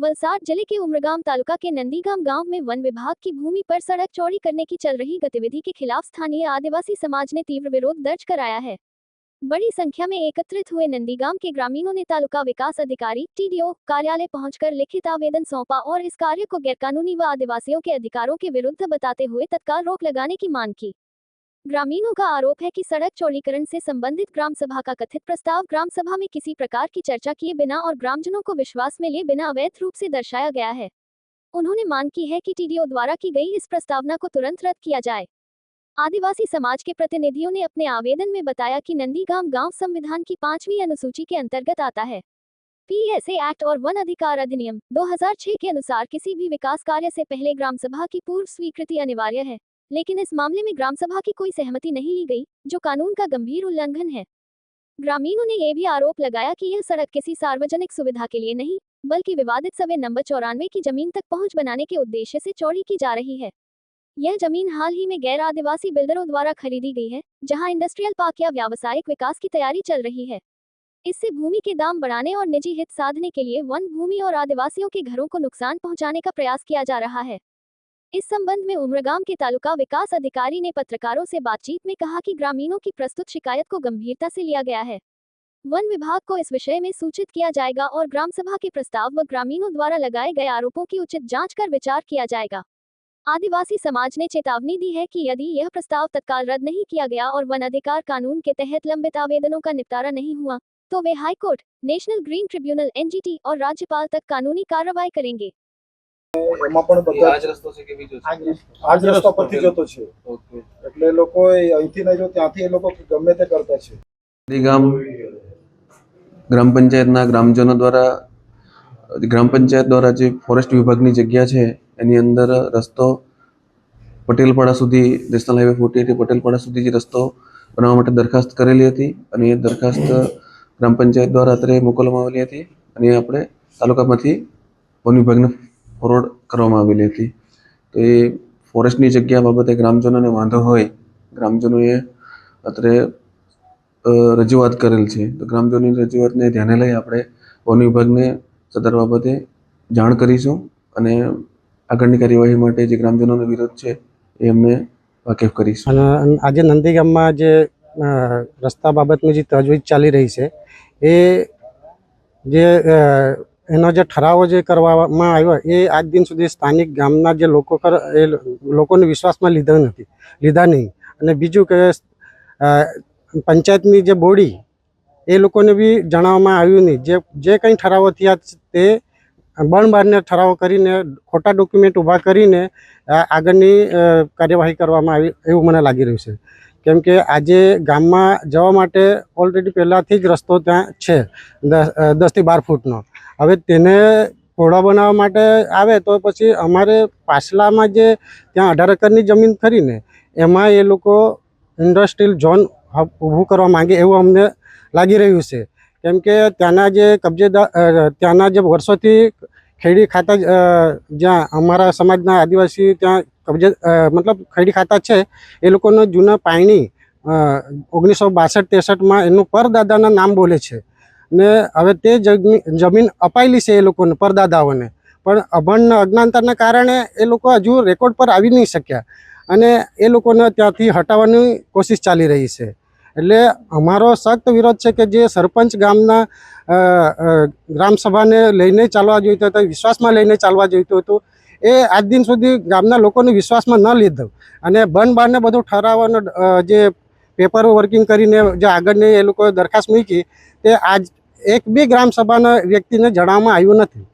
वलसाड जिले के उमरगाम तालुका के नंदीगाम गांव में वन विभाग की भूमि पर सड़क चौड़ी करने की चल रही गतिविधि के खिलाफ स्थानीय आदिवासी समाज ने तीव्र विरोध दर्ज कराया है। बड़ी संख्या में एकत्रित हुए नंदीगाम के ग्रामीणों ने तालुका विकास अधिकारी (TDO) कार्यालय पहुंचकर लिखित आवेदन सौंपा और इस कार्य को गैरकानूनी व आदिवासियों के अधिकारों के विरुद्ध बताते हुए तत्काल रोक लगाने की मांग की। ग्रामीणों का आरोप है कि सड़क चौड़ीकरण से संबंधित ग्राम सभा का कथित प्रस्ताव ग्राम सभा में किसी प्रकार की चर्चा किए बिना और ग्रामजनों को विश्वास में लिए बिना अवैध रूप से दर्शाया गया है। उन्होंने मांग की है कि TDO द्वारा की गई इस प्रस्तावना को तुरंत रद्द किया जाए। आदिवासी समाज के प्रतिनिधियों ने अपने आवेदन में बताया कि नंदीगाम गांव संविधान की 5वीं अनुसूची के अंतर्गत आता है। PSA एक्ट और वन अधिकार अधिनियम 2006 के अनुसार किसी भी विकास कार्य से पहले ग्राम सभा की पूर्व स्वीकृति अनिवार्य है, लेकिन इस मामले में ग्राम सभा की कोई सहमति नहीं ली गई, जो कानून का गंभीर उल्लंघन है। ग्रामीणों ने यह भी आरोप लगाया कि यह सड़क किसी सार्वजनिक सुविधा के लिए नहीं, बल्कि विवादित सर्वे नंबर 94 की जमीन तक पहुंच बनाने के उद्देश्य से चौड़ी की जा रही है। यह जमीन हाल ही में गैर आदिवासी बिल्डरों द्वारा खरीदी गई है, जहां इंडस्ट्रियल पार्क या व्यावसायिक विकास की तैयारी चल रही है। इससे भूमि के दाम बढ़ाने और निजी हित साधने के लिए वन भूमि और आदिवासियों के घरों को नुकसान पहुंचाने का प्रयास किया जा रहा है। इस संबंध में उमरगाम के तालुका विकास अधिकारी ने पत्रकारों से बातचीत में कहा कि ग्रामीणों की प्रस्तुत शिकायत को गंभीरता से लिया गया है। वन विभाग को इस विषय में सूचित किया जाएगा और ग्राम सभा के प्रस्ताव व ग्रामीणों द्वारा लगाए गए आरोपों की उचित जांच कर विचार किया जाएगा। आदिवासी समाज ने चेतावनी दी है कि यदि यह प्रस्ताव तत्काल रद्द नहीं किया गया और वन अधिकार कानून के तहत लंबित आवेदनों का निपटारा नहीं हुआ, तो वे high court, national green tribunal (NGT) और राज्यपाल तक कानूनी कार्रवाई करेंगे। आज रस्ता परથી જતો છે એટલે લોકો અહીંથી નહીં જો ત્યાંથી એ લોકો ગમે તે કરતા છે। નંદીગામ ગ્રામ પંચાયતના ગ્રામજનો દ્વારા ગ્રામ પંચાયત દ્વારા જે ફોરેસ્ટ વિભાગની જગ્યા છે એની અંદર રસ્તો પટેલપાડા સુધી નેશનલ હાઈવે 48 પટેલપાડા સુધી જે રસ્તો બનાવવા માટે દરખાસ્ત કરેલી હતી અને એ દરખાસ્ત ગ્રામ પંચાયત દ્વારા અત્રે મોકલવામાં આવેલી હતી અને આપણે તાલુકામાંથી વન વિભાગને ફોરવર્ડ કરવામાં આવેલી હતી। તો એ ફોરેસ્ટની જગ્યા બાબતે ગ્રામજનોને વાંધો હોય, ગ્રામજનોએ અત્રે રજૂઆત કરેલ છે। તો ગ્રામજનોની રજૂઆતને ધ્યાને લઈ આપણે વન વિભાગને સદર બાબતે જાણ કરીશું અને આગળની કાર્યવાહી માટે જે ગ્રામજનોનો વિરોધ છે એ અમને વાકેફ કરીશું। અને આજે નંદીગામમાં જે રસ્તા બાબતની જે તજવીજ ચાલી રહી છે એ જે એનો જે ઠરાવો જે કરવામાં આવ્યો એ આજ દિન સુધી સ્થાનિક ગામના જે લોકો એ લોકોને વિશ્વાસમાં લીધા નહીં। અને બીજું કે પંચાયતની જે બોડી એ લોકોને બી જણાવવામાં આવ્યું નહીં। જે કંઈ ઠરાવો થયા તે બણબારને ઠરાવો કરીને ખોટા ડોક્યુમેન્ટ ઊભા કરીને આગળની કાર્યવાહી કરવામાં આવી એવું મને લાગી રહ્યું છે। કેમ કે આજે ગામમાં જવા માટે ઓલરેડી પહેલાંથી જ રસ્તો ત્યાં છે 10 થી 12 ફૂટનો। હવે તેને પહોળા બનાવવા માટે આવે તો પછી અમારે પાછલામાં જે ત્યાં 18 એકરની જમીન ખરીને એમાં એ લોકો ઇન્ડસ્ટ્રીયલ ઝોન ઊભું કરવા માંગે એવું અમને લાગી રહ્યું છે। કેમ કે ત્યાંના જે કબજેદાર ત્યાંના જે વર્ષોથી ખેડી ખાતા જ્યાં અમારા સમાજના આદિવાસી ત્યાં મતલબ ખેડી ખાતા છે એ લોકોનો જૂના પાયણી 1962-63માં એનું પરદાદાના નામ બોલે છે ને હવે તે જમીન અપાયેલી છે એ લોકોને પરદાદાઓને, પણ અભણ અજ્ઞાનતાના કારણે એ લોકો હજુ રેકોર્ડ પર આવી નહીં શક્યા અને એ લોકોને ત્યાંથી હટાવવાની કોશિશ ચાલી રહી છે। એટલે અમારો સખ્ત વિરોધ છે કે જે સરપંચ ગામના ગ્રામસભાને લઈને ચાલવા જોઈતો હતો, વિશ્વાસમાં લઈને ચાલવા જોઈતો હતો, એ આજ દિન સુધી ગામના લોકોને વિશ્વાસમાં ન લીધો અને બનબારને બધું ઠરાવવાનો જે પેપર વર્કિંગ કરીને જે આગળની એ લોકોએ દરખાસ્ત મૂકી તે આજ એક બી ગ્રામસભાના વ્યક્તિને જણાવવામાં આવ્યું નથી।